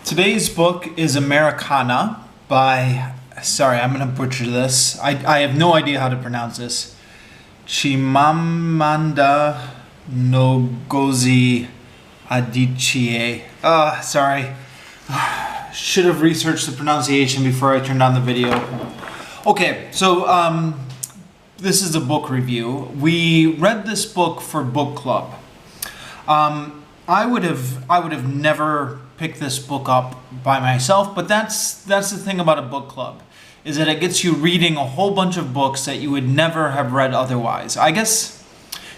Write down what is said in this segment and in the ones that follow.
Today's book is Americanah by, sorry, I'm going to butcher this. I have no idea how to pronounce this. Chimamanda Ngozi Adichie. Sorry. Should have researched the pronunciation before I turned on the video. Okay, so this is a book review. We read this book for book club. I would have never picked this book up by myself, but that's the thing about a book club, is that it gets you reading a whole bunch of books that you would never have read otherwise. I guess,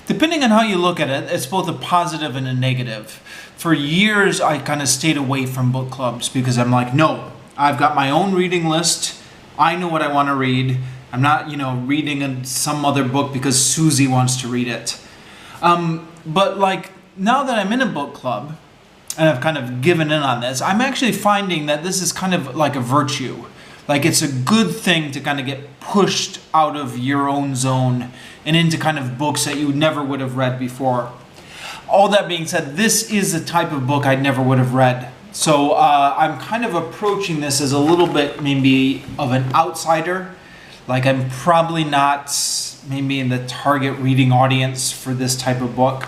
depending on how you look at it, it's both a positive and a negative. For years, I kind of stayed away from book clubs because I'm like, no, I've got my own reading list. I know what I want to read. I'm not, reading some other book because Susie wants to read it. But like, now that I'm in a book club, and I've kind of given in on this, I'm actually finding that this is kind of like a virtue. Like, it's a good thing to kind of get pushed out of your own zone and into kind of books that you never would have read before. All that being said, this is a type of book I never would have read. So I'm kind of approaching this as a little bit maybe of an outsider. Like, I'm probably not maybe in the target reading audience for this type of book.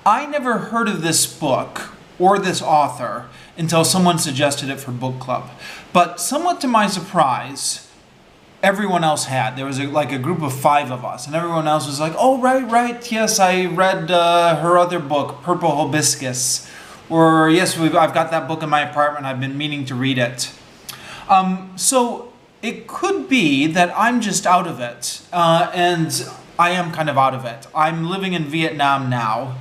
I never heard of this book or this author until someone suggested it for book club. But somewhat to my surprise, everyone else had. There was like a group of 5 of us, and everyone else was like, oh, right, yes, I read her other book, Purple Hibiscus. Or, yes, I've got that book in my apartment, I've been meaning to read it. So it could be that I'm just out of it, and I am kind of out of it. I'm living in Vietnam now.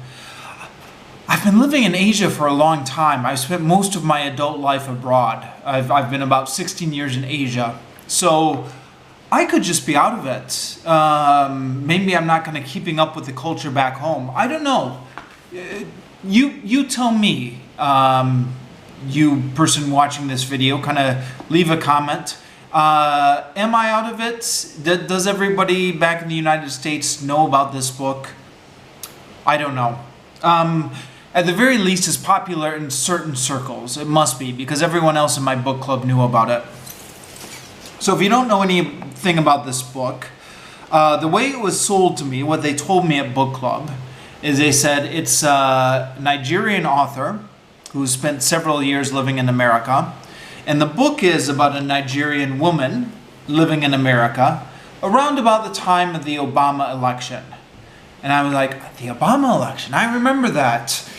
I've been living in Asia for a long time. I've spent most of my adult life abroad. I've been about 16 years in Asia. So I could just be out of it. Maybe I'm not kind of keeping up with the culture back home. I don't know. You tell me, you person watching this video, kind of leave a comment. Am I out of it? Does everybody back in the United States know about this book? I don't know. At the very least, it's popular in certain circles. It must be, because everyone else in my book club knew about it. So if you don't know anything about this book, the way it was sold to me, what they told me at book club, is they said it's a Nigerian author who spent several years living in America. And the book is about a Nigerian woman living in America around about the time of the Obama election. And I was like, the Obama election? I remember that.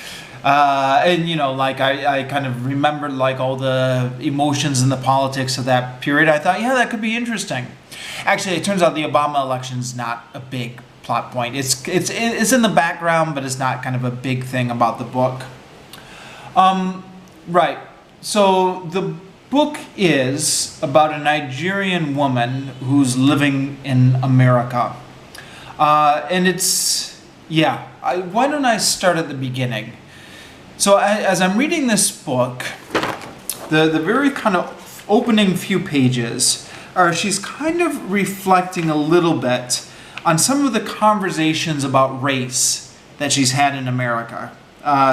I kind of remembered like all the emotions and the politics of that period. I thought, yeah, that could be interesting. Actually, it turns out the Obama election is not a big plot point. It's in the background, but it's not kind of a big thing about the book. Right. So the book is about a Nigerian woman who's living in America. And it's, yeah, why don't I start at the beginning? So as I'm reading this book, the very kind of opening few pages are she's kind of reflecting a little bit on some of the conversations about race that she's had in America.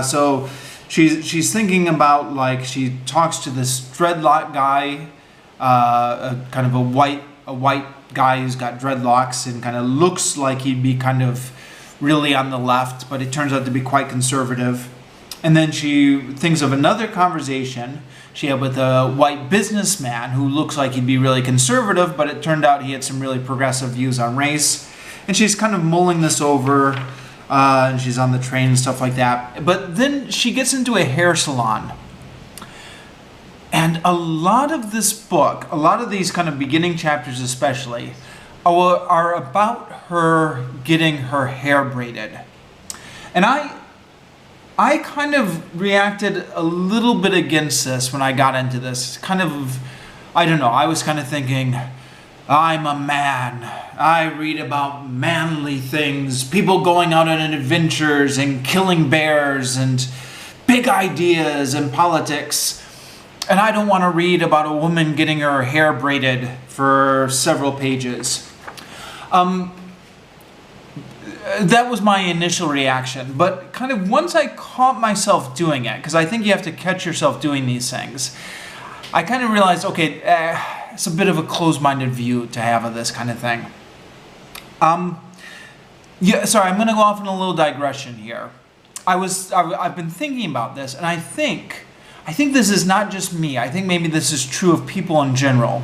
So she's thinking about, like, she talks to this dreadlock guy, kind of a white guy who's got dreadlocks and kind of looks like he'd be kind of really on the left, but it turns out to be quite conservative. And then she thinks of another conversation she had with a white businessman who looks like he'd be really conservative, but it turned out he had some really progressive views on race. And she's kind of mulling this over, and she's on the train and stuff like that. But then she gets into a hair salon. And a lot of this book, a lot of these kind of beginning chapters especially, are about her getting her hair braided. And I kind of reacted a little bit against this when I got into this. Kind of, I don't know, I was kind of thinking, I'm a man. I read about manly things, people going out on adventures and killing bears and big ideas and politics. And I don't want to read about a woman getting her hair braided for several pages. that was my initial reaction. But kind of once I caught myself doing it, because I think you have to catch yourself doing these things, I kind of realized, okay, it's a bit of a closed-minded view to have of this kind of thing. Yeah, sorry, I'm going to go off on a little digression here. I've been thinking about this, and I think this is not just me. I think maybe this is true of people in general.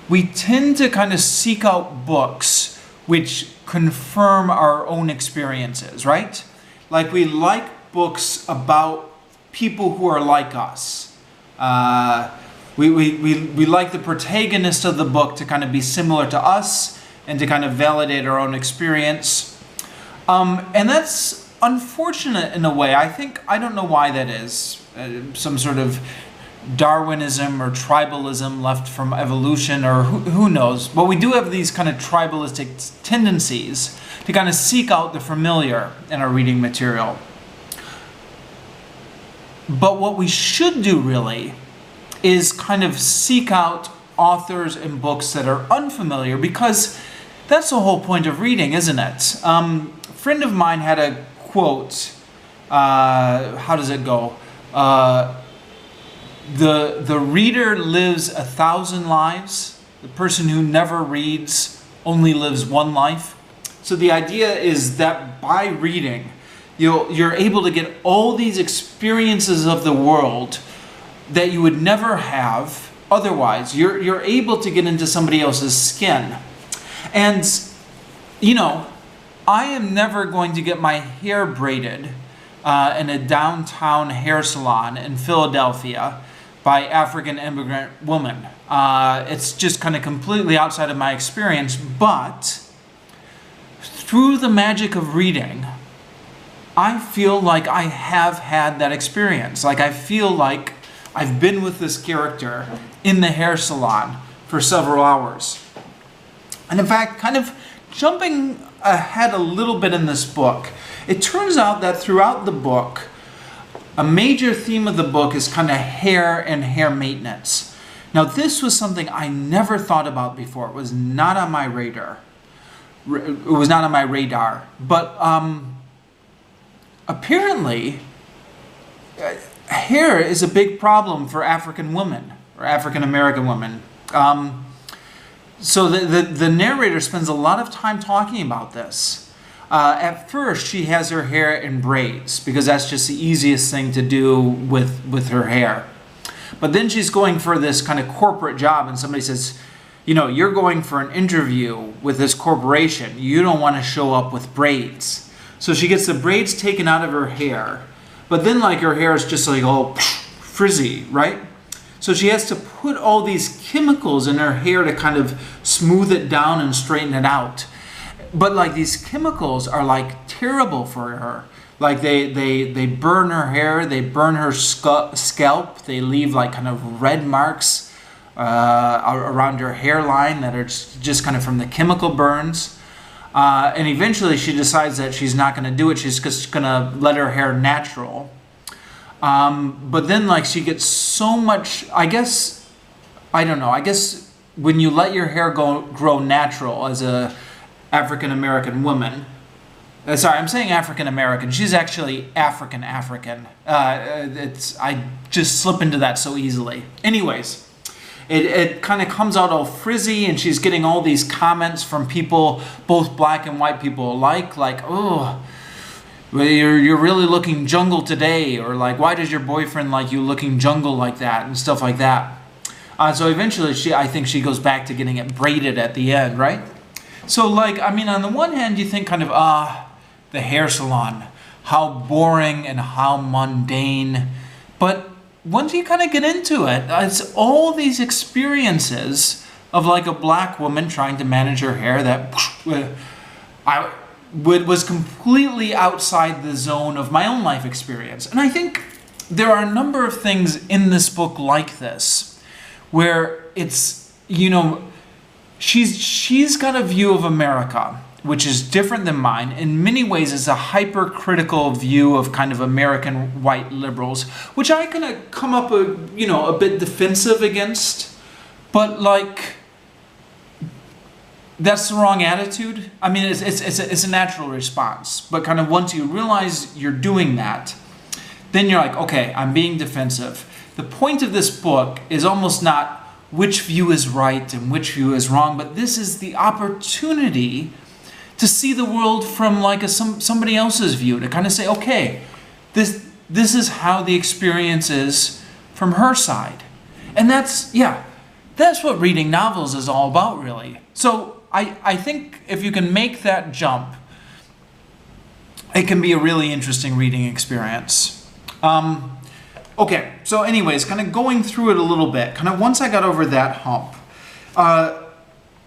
We tend to kind of seek out books which confirm our own experiences, right? Like we like books about people who are like us. We like the protagonist of the book to kind of be similar to us and to kind of validate our own experience. And that's unfortunate in a way. I don't know why that is. Some sort of Darwinism or tribalism left from evolution, or who knows. But we do have these kind of tribalistic tendencies to kind of seek out the familiar in our reading material. But what we should do really is kind of seek out authors and books that are unfamiliar, because that's the whole point of reading, isn't it? A friend of mine had a quote. How does it go? The reader lives 1,000 lives. The person who never reads only lives one life. So the idea is that by reading, you're able to get all these experiences of the world that you would never have otherwise. You're able to get into somebody else's skin. And, you know, I am never going to get my hair braided in a downtown hair salon in Philadelphia by African immigrant woman. It's just kind of completely outside of my experience, but through the magic of reading, I feel like I have had that experience. Like I feel like I've been with this character in the hair salon for several hours. And in fact, kind of jumping ahead a little bit in this book, it turns out that throughout the book, a major theme of the book is kind of hair and hair maintenance. Now, this was something I never thought about before. It was not on my radar. But apparently, hair is a big problem for African women, or African American women. So the narrator spends a lot of time talking about this. At first, she has her hair in braids, because that's just the easiest thing to do with her hair. But then she's going for this kind of corporate job, and somebody says, you know, you're going for an interview with this corporation. You don't want to show up with braids. So she gets the braids taken out of her hair. But then, like, her hair is just like all frizzy, right? So she has to put all these chemicals in her hair to kind of smooth it down and straighten it out. But like these chemicals are like terrible for her. Like they burn her hair, they burn her scalp, they leave like kind of red marks around her hairline that are just kind of from the chemical burns. And eventually she decides that she's not going to do it. She's just going to let her hair natural. But then like she gets so much, I guess when you let your hair grow natural as a African American woman, sorry, I'm saying African American. She's actually African. I just slip into that so easily. Anyways, it kind of comes out all frizzy, and she's getting all these comments from people, both black and white people alike, like, oh, well, you're really looking jungle today, or like, why does your boyfriend like you looking jungle like that, and stuff like that. So eventually, I think she goes back to getting it braided at the end, right? So like, I mean, on the one hand, you think kind of, the hair salon, how boring and how mundane. But once you kind of get into it, it's all these experiences of like a black woman trying to manage her hair that was completely outside the zone of my own life experience. And I think there are a number of things in this book like this, where it's, you know, she's got a view of America which is different than mine. In many ways, it's a hypercritical view of kind of American white liberals, which I kind of come up a bit defensive against. But like, that's the wrong attitude. I mean, it's a natural response. But kind of once you realize you're doing that, then you're like, okay, I'm being defensive. The point of this book is almost not which view is right and which view is wrong, but this is the opportunity to see the world from like somebody else's view, to kind of say, okay, this is how the experience is from her side. And that's what reading novels is all about, really. So I think if you can make that jump, it can be a really interesting reading experience. Okay, so anyways, kind of going through it a little bit, kind of once I got over that hump,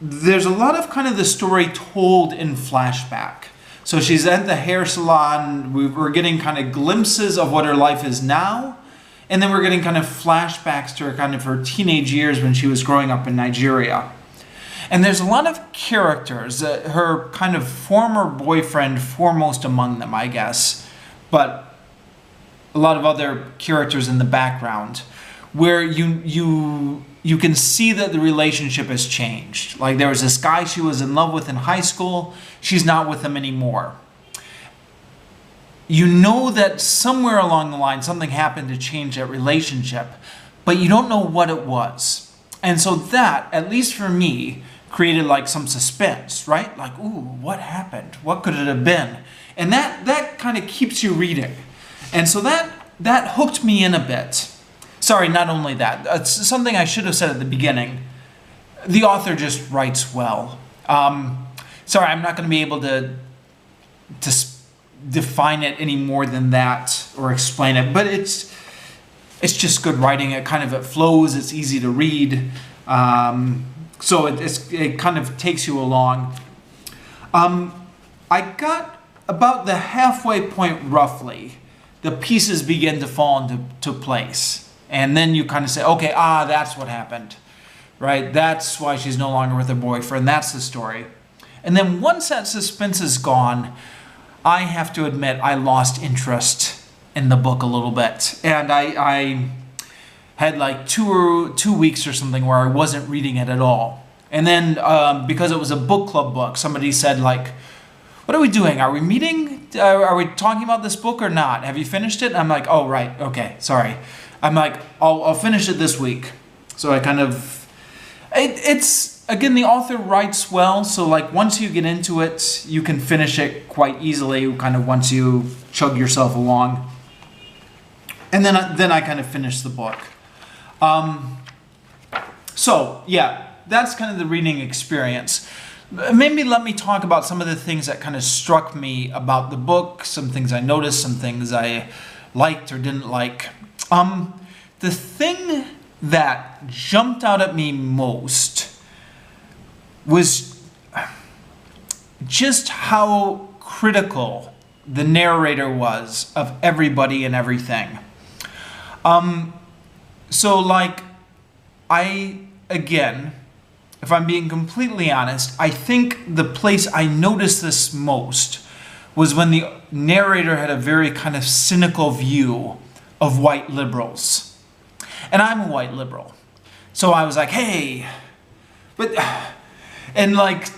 there's a lot of kind of the story told in flashback. So she's at the hair salon, we're getting kind of glimpses of what her life is now, and then we're getting kind of flashbacks to her teenage years when she was growing up in Nigeria. And there's a lot of characters, her kind of former boyfriend foremost among them, I guess, but a lot of other characters in the background, where you can see that the relationship has changed. Like there was this guy she was in love with in high school, she's not with him anymore. You know that somewhere along the line something happened to change that relationship, but you don't know what it was. And so that, at least for me, created like some suspense, right? Like, ooh, what happened? What could it have been? And that kind of keeps you reading. And so that hooked me in a bit. Sorry, not only that. It's something I should have said at the beginning. The author just writes well. Sorry, I'm not going to be able to define it any more than that or explain it. But it's just good writing. It flows. It's easy to read. So it kind of takes you along. I got about the halfway point roughly. The pieces begin to fall into place. And then you kind of say, okay, that's what happened, right? That's why she's no longer with her boyfriend. That's the story. And then once that suspense is gone, I have to admit I lost interest in the book a little bit. And I had like 2 weeks or something where I wasn't reading it at all. And then because it was a book club book, somebody said like, what are we doing? Are we meeting? Are we talking about this book or not? Have you finished it? And I'm like, oh, right. Okay, sorry. I'm like, I'll finish it this week. So I kind of... It's again, the author writes well. So like once you get into it, you can finish it quite easily, kind of once you chug yourself along. And then I kind of finish the book. So, yeah, that's kind of the reading experience. Maybe let me talk about some of the things that kind of struck me about the book, some things I noticed, some things I liked or didn't like. The thing that jumped out at me most was just how critical the narrator was of everybody and everything. So like, again, if I'm being completely honest, I think the place I noticed this most was when the narrator had a very kind of cynical view of white liberals. And I'm a white liberal. So I was like, hey, but, and like,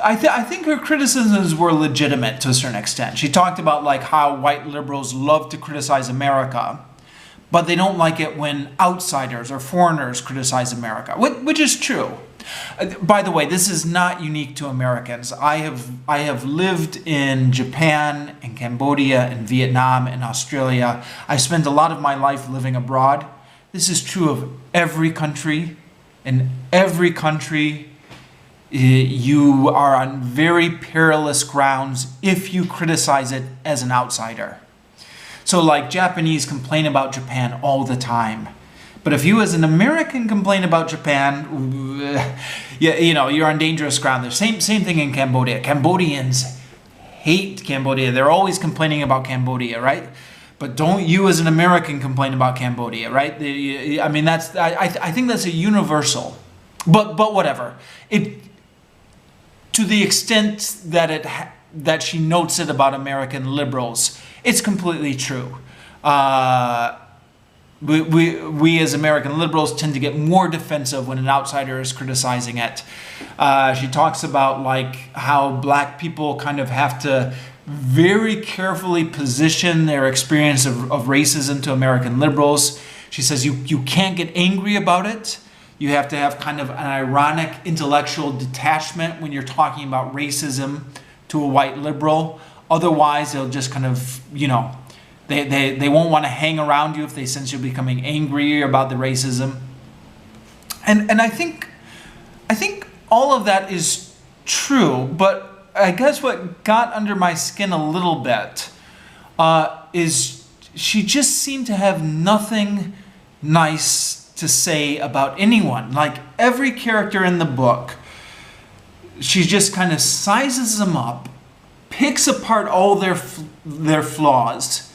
I think her criticisms were legitimate to a certain extent. She talked about like how white liberals love to criticize America, but they don't like it when outsiders or foreigners criticize America, which is true. By the way, this is not unique to Americans. I have lived in Japan, in Cambodia, in Vietnam, in Australia. I spent a lot of my life living abroad. This is true of every country. In every country, you are on very perilous grounds if you criticize it as an outsider. So like Japanese complain about Japan all the time. But if you as an American complain about Japan, you're on dangerous ground. There's same thing in Cambodia. Cambodians hate Cambodia. They're always complaining about Cambodia, right? But don't you as an American complain about Cambodia, right? I mean, I think that's a universal. But whatever. To the extent that she notes it about American liberals, it's completely true. we as American liberals tend to get more defensive when an outsider is criticizing it. She talks about like how black people kind of have to very carefully position their experience of racism to American liberals. She says you can't get angry about it. You have to have kind of an ironic intellectual detachment when you're talking about racism to a white liberal. Otherwise, they'll just kind of, you know, they won't want to hang around you if they sense you're becoming angry about the racism. And I think all of that is true, but I guess what got under my skin a little bit is she just seemed to have nothing nice to say about anyone. Like every character in the book, she just kind of sizes them up, picks apart all their flaws,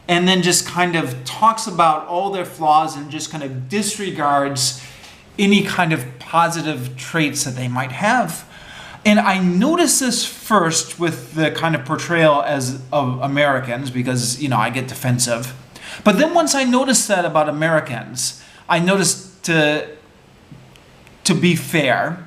and then just kind of talks about all their flaws and just kind of disregards any kind of positive traits that they might have. And I noticed this first with the kind of portrayal of Americans, because, you know, I get defensive. But then once I noticed that about Americans, I noticed to be fair,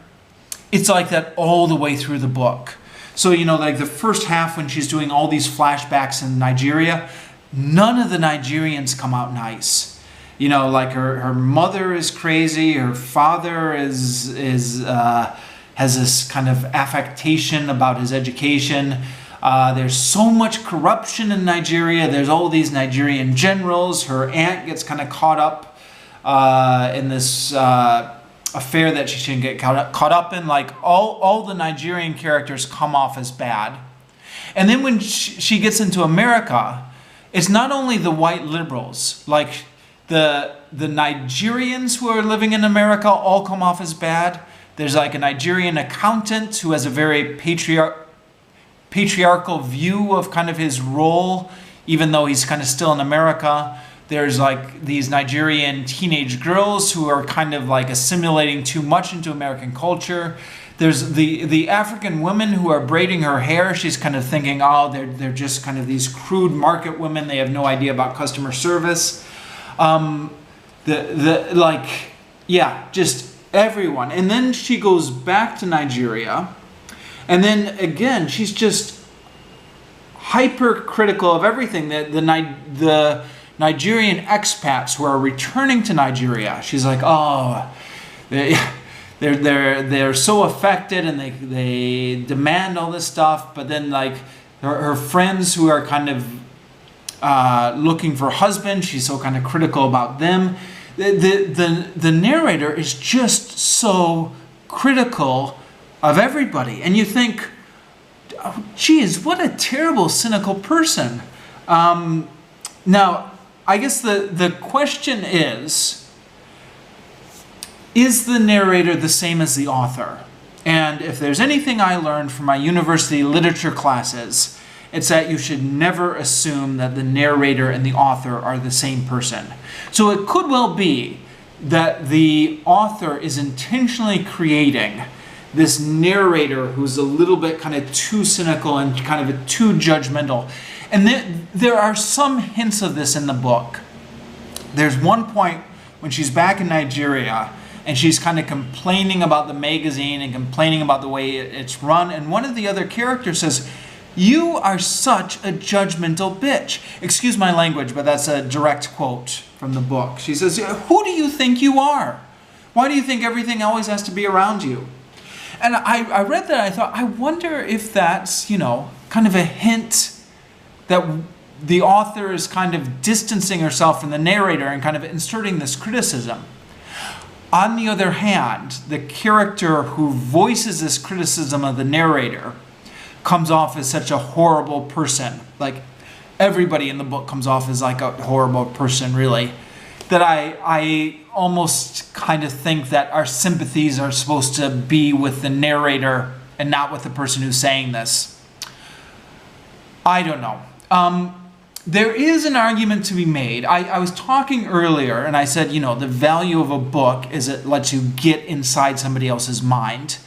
it's like that all the way through the book. So, you know, like the first half when she's doing all these flashbacks in Nigeria, none of the Nigerians come out nice. You know, like her mother is crazy, her father has this kind of affectation about his education. There's so much corruption in Nigeria. There's all these Nigerian generals. Her aunt gets kind of caught up in this affair that she shouldn't get caught up in. Like all the Nigerian characters come off as bad. And then when she gets into America, it's not only the white liberals, like the Nigerians who are living in America all come off as bad. There's like a Nigerian accountant who has a very patriarchal view of kind of his role, even though he's kind of still in America. There's like these Nigerian teenage girls who are kind of like assimilating too much into American culture. There's the African women who are braiding her hair. She's kind of thinking, oh, they're just kind of these crude market women. They have no idea about customer service. Just everyone. And then she goes back to Nigeria. And then again, she's just hypercritical of everything. The Nigerian expats who are returning to Nigeria. She's like, oh, they're so affected and they demand all this stuff. But then like her friends who are kind of looking for husbands, she's so kind of critical about them. The narrator is just so critical of everybody. And you think, oh, geez, what a terrible, cynical person. Now, I guess the question is the narrator the same as the author? And if there's anything I learned from my university literature classes, it's that you should never assume that the narrator and the author are the same person. So it could well be that the author is intentionally creating this narrator who's a little bit kind of too cynical and kind of too judgmental. And there are some hints of this in the book. There's one point when she's back in Nigeria and she's kind of complaining about the magazine and complaining about the way it's run. And one of the other characters says, "You are such a judgmental bitch." Excuse my language, but that's a direct quote from the book. She says, "Who do you think you are? Why do you think everything always has to be around you?" And I read that, I thought, I wonder if that's, you know, kind of a hint that the author is kind of distancing herself from the narrator and kind of inserting this criticism. On the other hand, the character who voices this criticism of the narrator comes off as such a horrible person. Like, everybody in the book comes off as like a horrible person, really, that I almost kind of think that our sympathies are supposed to be with the narrator and not with the person who's saying this. I don't know. There is an argument to be made. I was talking earlier and I said, you know, the value of a book is it lets you get inside somebody else's mind.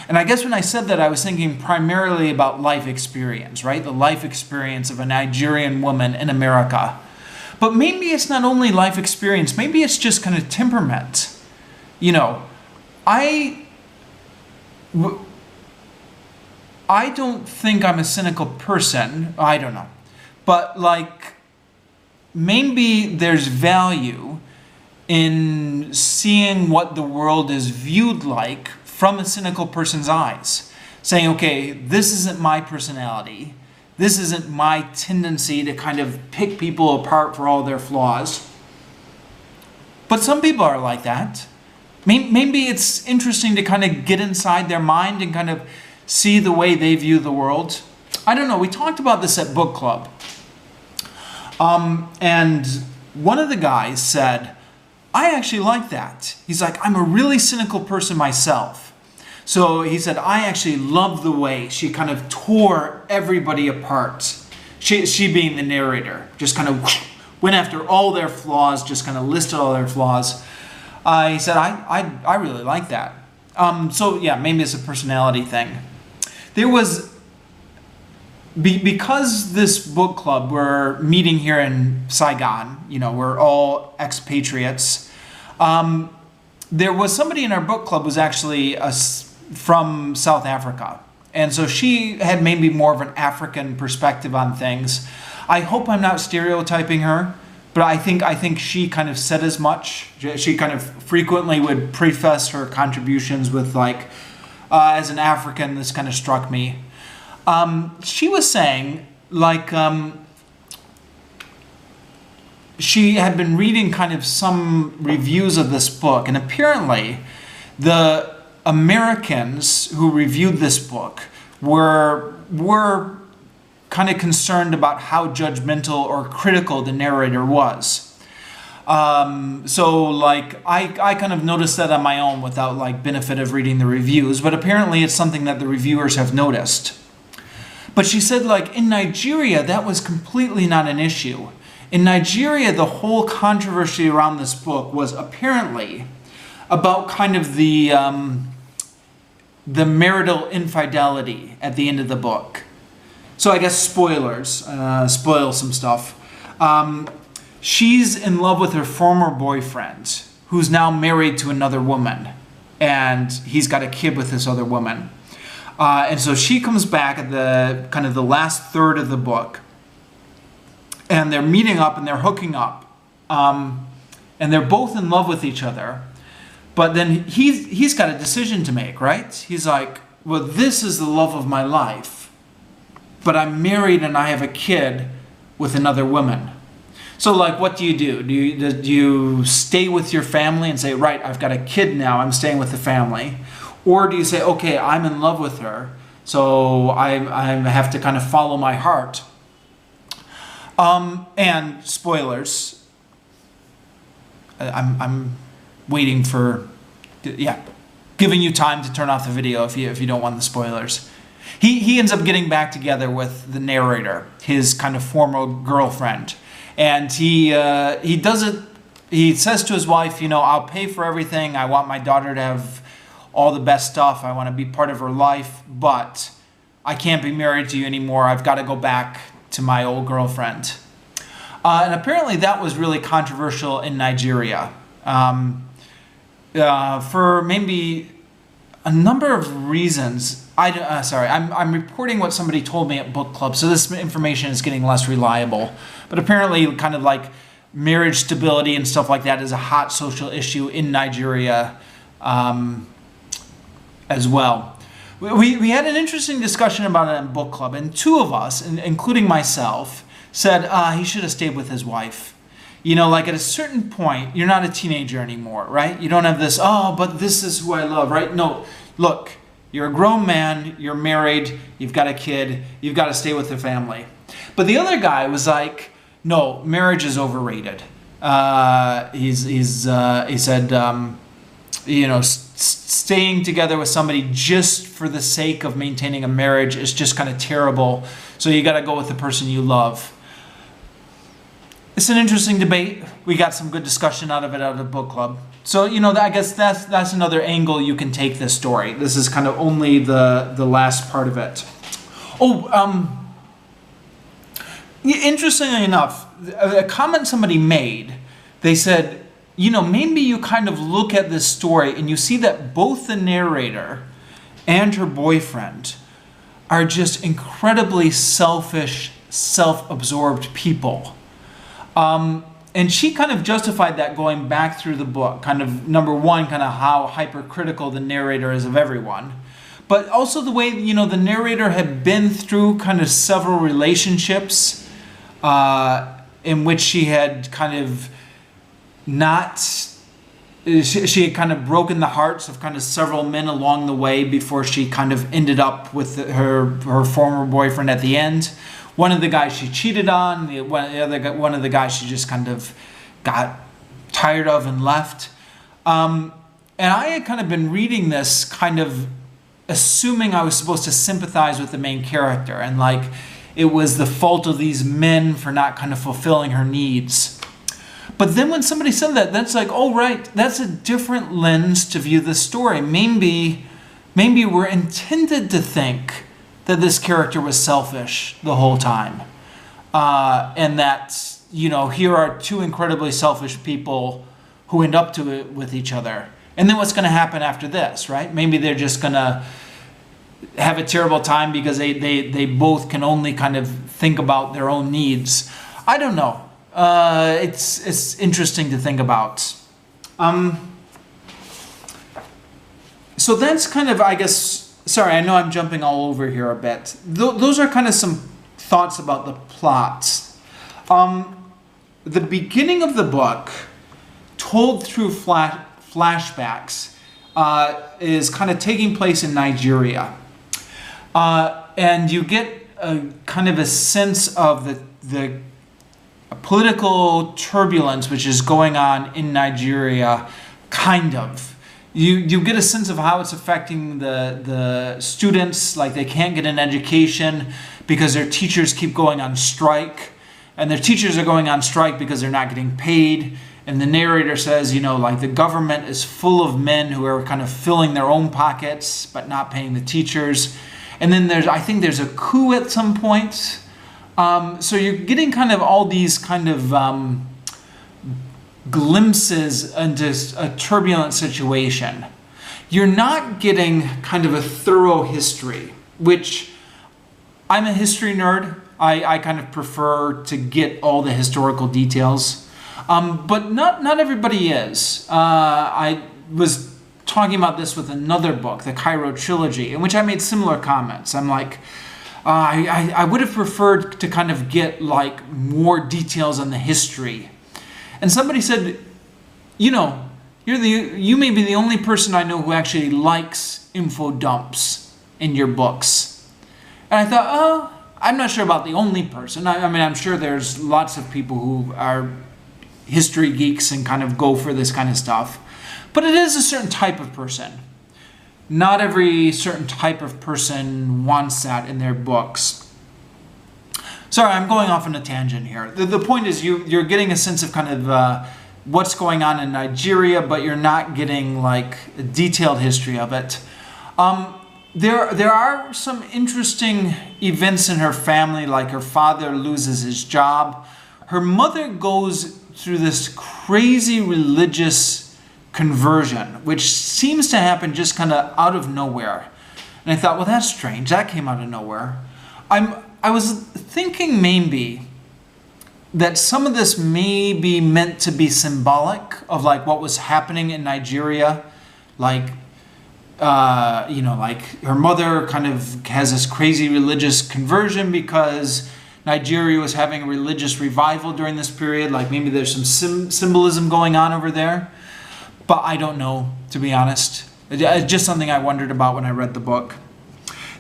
And I guess when I said that, I was thinking primarily about life experience, right? The life experience of a Nigerian woman in America. But maybe it's not only life experience, maybe it's just kind of temperament. You know, I don't think I'm a cynical person. I don't know. But like, maybe there's value in seeing what the world is viewed like from a cynical person's eyes. Saying, okay, this isn't my personality. This isn't my tendency to kind of pick people apart for all their flaws. But some people are like that. Maybe it's interesting to kind of get inside their mind and kind of see the way they view the world. I don't know. We talked about this at book club. And one of the guys said, I actually like that. He's like, I'm a really cynical person myself. So he said, I actually love the way she kind of tore everybody apart. She being the narrator, just kind of went after all their flaws, just kind of listed all their flaws. He said, I really like that. So yeah, maybe it's a personality thing. There was, because this book club, we're meeting here in Saigon, you know, we're all expatriates. There was somebody in our book club who was actually from South Africa. And so she had maybe more of an African perspective on things. I hope I'm not stereotyping her, but I think she kind of said as much. She kind of frequently would preface her contributions with like, as an African, this kind of struck me. She was saying, like, she had been reading kind of some reviews of this book, and apparently the Americans who reviewed this book were kind of concerned about how judgmental or critical the narrator was. So like I kind of noticed that on my own without like benefit of reading the reviews, but apparently it's something that the reviewers have noticed. But she said, like, in Nigeria, that was completely not an issue. In Nigeria, the whole controversy around this book was apparently about kind of the marital infidelity at the end of the book. So I guess spoilers, spoil some stuff. She's in love with her former boyfriend, who's now married to another woman, and he's got a kid with this other woman. And so she comes back at the kind of the last third of the book, and they're meeting up and they're hooking up, and they're both in love with each other. But then he's got a decision to make, right? He's like, well, this is the love of my life, but I'm married and I have a kid with another woman. So like, what do you do? Do you stay with your family and say, right, I've got a kid now, I'm staying with the family? Or do you say, okay, I'm in love with her, so I have to kind of follow my heart? And spoilers. I'm waiting for, yeah, giving you time to turn off the video if you don't want the spoilers. He ends up getting back together with the narrator, his kind of former girlfriend, and he does it. He says to his wife, you know, I'll pay for everything. I want my daughter to have all the best stuff. I want to be part of her life, but I can't be married to you anymore. I've got to go back to my old girlfriend. And apparently that was really controversial in Nigeria. For maybe a number of reasons. I'm reporting what somebody told me at book club, so this information is getting less reliable. But apparently kind of like marriage stability and stuff like that is a hot social issue in Nigeria as well. We had an interesting discussion about it in book club, and two of us, including myself, said he should have stayed with his wife. You know, like at a certain point, you're not a teenager anymore, right? You don't have this, oh, but this is who I love, right? No, look, you're a grown man, you're married, you've got a kid, you've got to stay with the family. But the other guy was like, no, marriage is overrated. He said, you know, staying together with somebody just for the sake of maintaining a marriage is just kind of terrible. So you got to go with the person you love. It's an interesting debate. We got some good discussion out of it out of book club. So, you know, I guess that's another angle you can take this story. This is kind of only the last part of it. Oh, Interestingly enough, a comment somebody made, they said, you know, maybe you kind of look at this story and you see that both the narrator and her boyfriend are just incredibly selfish, self-absorbed people. And she kind of justified that going back through the book, kind of, number one, kind of how hypercritical the narrator is of everyone. But also the way, you know, the narrator had been through kind of several relationships in which she had kind of she had kind of broken the hearts of kind of several men along the way before she kind of ended up with her former boyfriend at the end. One of the guys she cheated on, one of the guys she just kind of got tired of and left. And I had kind of been reading this kind of assuming I was supposed to sympathize with the main character, and like it was the fault of these men for not kind of fulfilling her needs. But then when somebody said that, that's like, oh right, that's a different lens to view the story. Maybe we're intended to think that this character was selfish the whole time. And that, you know, here are two incredibly selfish people who end up with each other. And then what's going to happen after this, right? Maybe they're just going to have a terrible time because they both can only kind of think about their own needs. I don't know. It's interesting to think about. So that's kind of, I guess, sorry, I know I'm jumping all over here a bit. Those are kind of some thoughts about the plot. The beginning of the book, told through flashbacks, is kind of taking place in Nigeria. And you get a kind of a sense of the political turbulence which is going on in Nigeria, kind of. You get a sense of how it's affecting the students, like they can't get an education because their teachers keep going on strike, and their teachers are going on strike because they're not getting paid. And the narrator says, you know, like the government is full of men who are kind of filling their own pockets but not paying the teachers. And then I think there's a coup at some point. So you're getting kind of all these kind of glimpses into a turbulent situation. You're not getting kind of a thorough history, which I'm a history nerd. I kind of prefer to get all the historical details. But not everybody is. I was talking about this with another book, the Cairo Trilogy, in which I made similar comments. I'm like, I would have preferred to kind of get like more details on the history. And somebody said, you know, you may be the only person I know who actually likes info dumps in your books. And I thought, oh, I'm not sure about the only person. I mean, I'm sure there's lots of people who are history geeks and kind of go for this kind of stuff. But it is a certain type of person. Not every certain type of person wants that in their books. Sorry, I'm going off on a tangent here. The point is you're getting a sense of kind of what's going on in Nigeria, but you're not getting like a detailed history of it. There are some interesting events in her family, like her father loses his job. Her mother goes through this crazy religious conversion, which seems to happen just kind of out of nowhere. And I thought, well, that's strange. That came out of nowhere. I was thinking maybe that some of this may be meant to be symbolic of like what was happening in Nigeria. Like, you know, like her mother kind of has this crazy religious conversion because Nigeria was having a religious revival during this period. Like maybe there's some symbolism going on over there. But I don't know, to be honest. It's just something I wondered about when I read the book.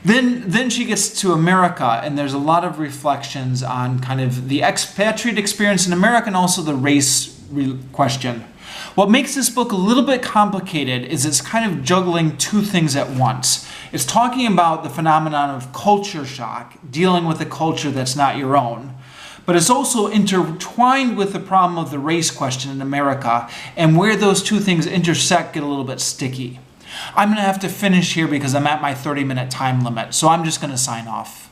Then she gets to America, and there's a lot of reflections on kind of the expatriate experience in America and also the race question. What makes this book a little bit complicated is it's kind of juggling two things at once. It's talking about the phenomenon of culture shock, dealing with a culture that's not your own. But it's also intertwined with the problem of the race question in America, and where those two things intersect get a little bit sticky. I'm going to have to finish here because I'm at my 30-minute time limit, so I'm just going to sign off.